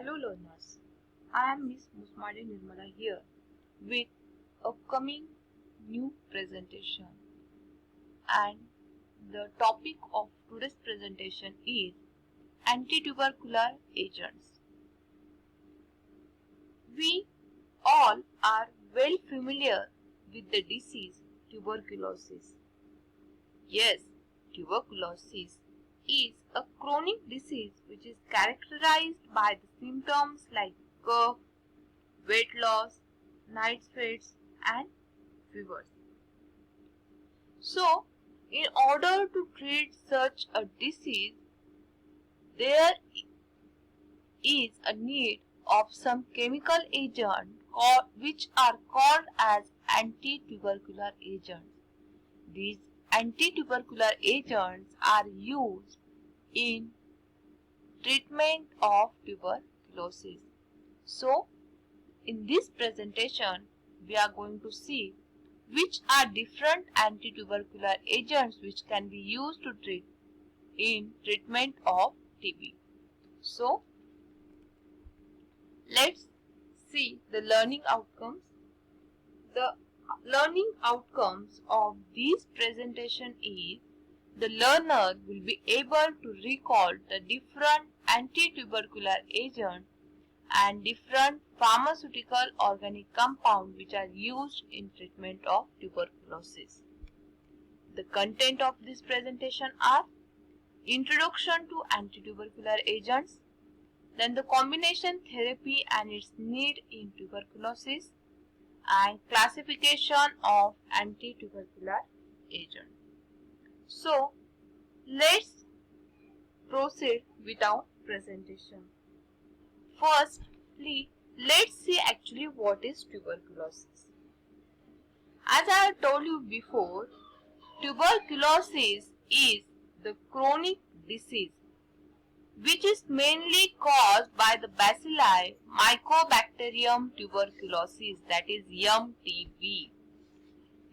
Hello learners, I am Miss Musmade Nirmala here with upcoming new presentation, and the topic of today's presentation is antitubercular agents. We all are well familiar with the disease tuberculosis. Yes, tuberculosis is a chronic disease which is characterized by the symptoms like cough, weight loss, night sweats and fevers. So, in order to treat such a disease, there is a need of some chemical agent which are called as antitubercular agents. These antitubercular agents are used in treatment of tuberculosis. So, in this presentation, we are going to see which are different antitubercular agents which can be used to treat in treatment of TB. So, let's see the learning outcomes. The learning outcomes of this presentation is the learner will be able to recall the different antitubercular agents and different pharmaceutical organic compounds which are used in treatment of tuberculosis. The content of this presentation are introduction to antitubercular agents, then the combination therapy and its need in tuberculosis, and classification of antitubercular agents. So, let's proceed with our presentation. Firstly, let's see actually what is tuberculosis. As I have told you before, tuberculosis is the chronic disease which is mainly caused by the bacilli Mycobacterium tuberculosis, that is MTB.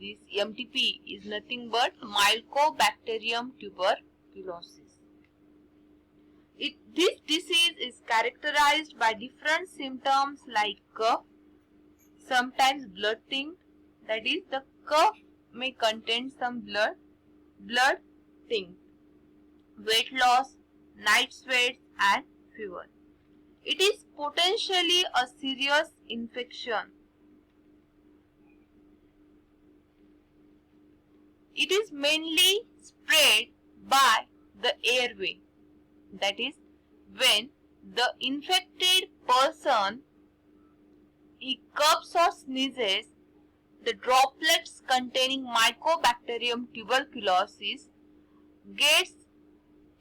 This MTP is nothing but Mycobacterium tuberculosis. This disease is characterized by different symptoms like cough, sometimes blood tint, that is the cough may contain some blood tint, weight loss, night sweats and fever. It is potentially a serious infection. It is mainly spread by the airway. That is, when the infected person he coughs or sneezes, the droplets containing Mycobacterium tuberculosis gets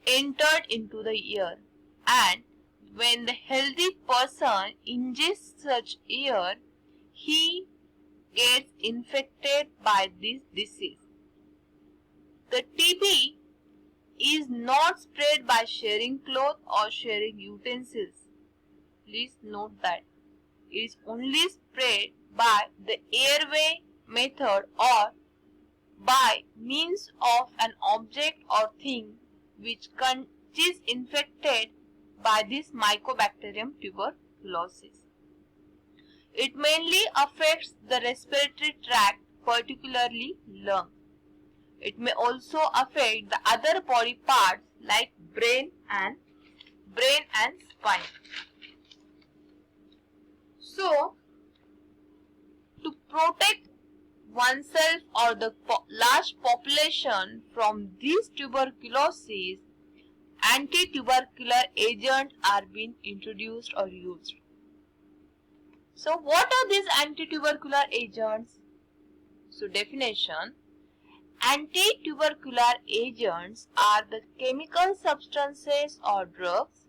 entered into the air, and when the healthy person ingests such air, he gets infected by this disease. The TB is not spread by sharing clothes or sharing utensils. Please note that. It is only spread by the airway method or by means of an object or thing which is infected by this Mycobacterium tuberculosis. It mainly affects the respiratory tract, particularly lungs. It may also affect the other body parts like brain and spine. So, to protect oneself or the large population from this tuberculosis, antitubercular agents are being introduced or used. So, what are these antitubercular agents? So, definition. Antitubercular agents are the chemical substances or drugs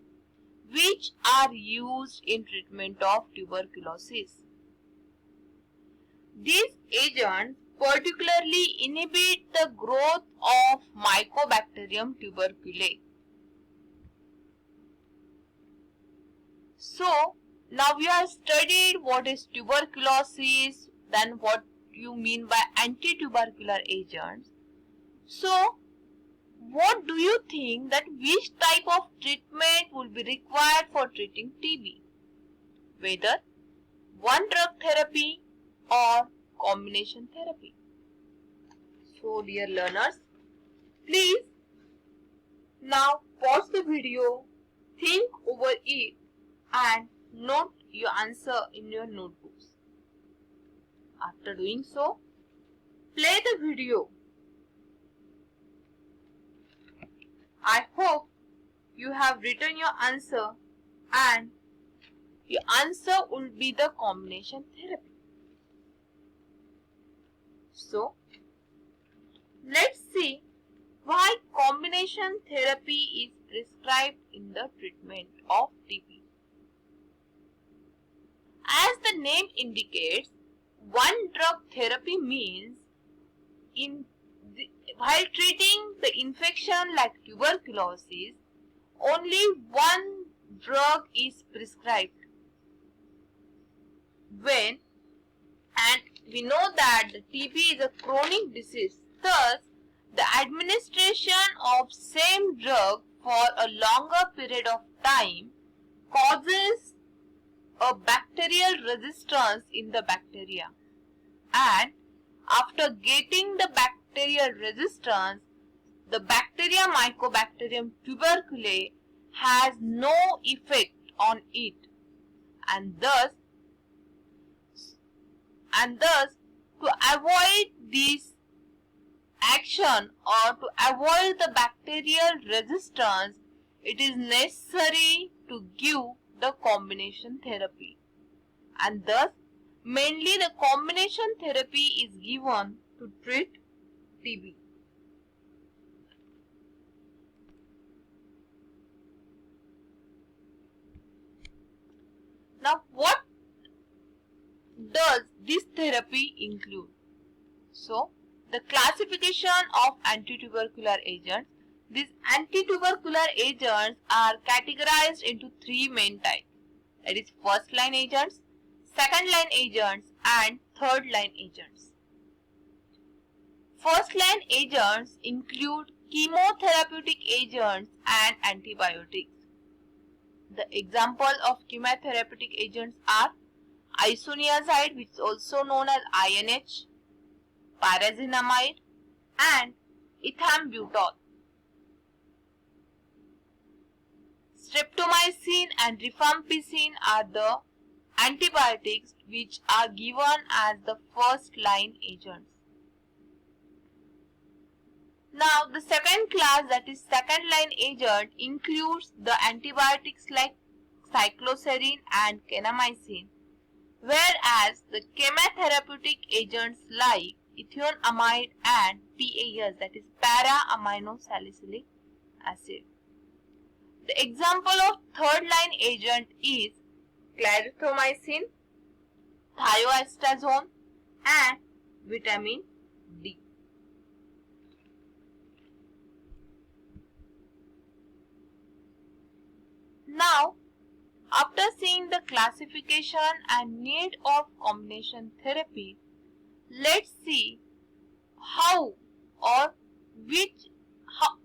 which are used in treatment of tuberculosis. These agents particularly inhibit the growth of Mycobacterium tuberculosis. So, now we have studied what is tuberculosis, then what you mean by antitubercular agents. So, what do you think that which type of treatment will be required for treating TB? whether one drug therapy or combination therapy. So dear learners, please now pause the video, think over it and note your answer in your notebooks. After doing so, play the video. I hope you have written your answer and your answer will be the combination therapy. So, let's see why combination therapy is prescribed in the treatment of TB. As the name indicates, one drug therapy means while treating the infection like tuberculosis, only one drug is prescribed. And we know that the TB is a chronic disease, thus the administration of same drug for a longer period of time causes a bacterial resistance in the bacteria, and after getting the bacterial resistance, the bacteria Mycobacterium tuberculosis has no effect on it, and thus to avoid this action or to avoid the bacterial resistance, it is necessary to give the combination therapy, and thus mainly the combination therapy is given to treat TB. Now, what does this therapy include? So, the classification of antitubercular agents. These antitubercular agents are categorized into three main types, that is first line agents, second line agents and third line agents. First line agents include chemotherapeutic agents and antibiotics. The example of chemotherapeutic agents are isoniazid, which is also known as INH, pyrazinamide and ethambutol. Streptomycin and rifampicin are the antibiotics which are given as the first line agents. Now, the second class, that is second line agent, includes the antibiotics like cycloserine and kanamycin, whereas the chemotherapeutic agents like ethionamide and PAS, that is para-amino-salicylic acid. The example of third line agent is clarithromycin, thioestazone and vitamin D. Now, after seeing the classification and need of combination therapy, let's see how or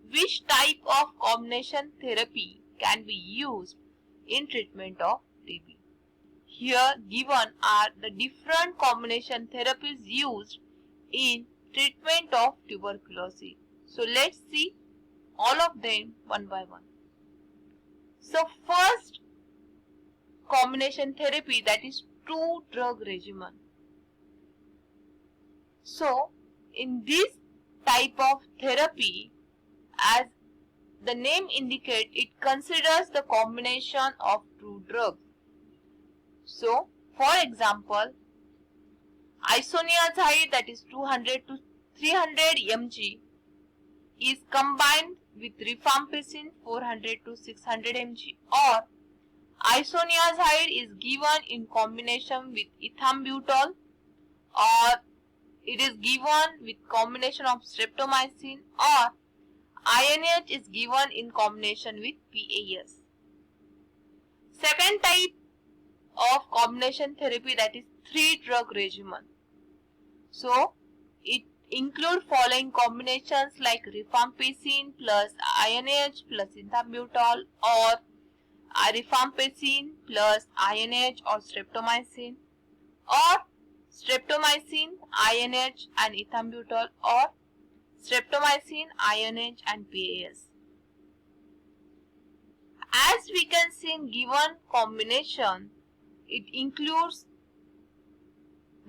which type of combination therapy can be used in treatment of TB. Here given are the different combination therapies used in treatment of tuberculosis. So let's see all of them one by one. So first combination therapy, that is two drug regimen. So in this type of therapy, as the name indicates, it considers the combination of two drugs. So for example, isoniazid, that is 200 to 300 mg, is combined with rifampicin 400 to 600 mg, or isoniazid is given in combination with ethambutol, or it is given with combination of streptomycin, or INH is given in combination with PAS. Second type of combination therapy, that is three drug regimen. So it include following combinations like rifampicin plus INH plus ethambutol, or rifampicin plus INH or streptomycin, or streptomycin, INH and ethambutol, or streptomycin, INH and PAS. As we can see in given combination, it includes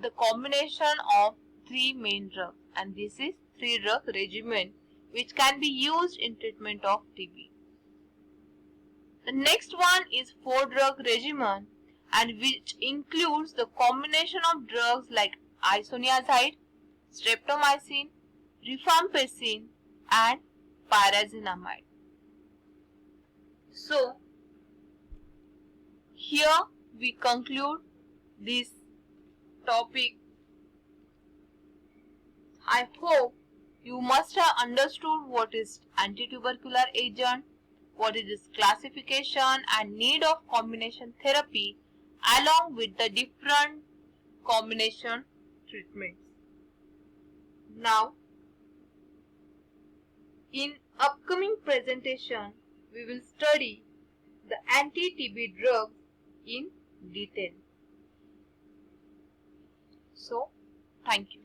the combination of three main drugs, and this is 3-drug regimen which can be used in treatment of TB. The next one is 4-drug regimen, and which includes the combination of drugs like isoniazid, streptomycin, rifampicin and pyrazinamide. So, here we conclude this topic. I hope you must have understood what is antitubercular agent, what is its classification and need of combination therapy, along with the different combination treatments. Now, in upcoming presentation, we will study the anti-TB drugs in detail. So, thank you.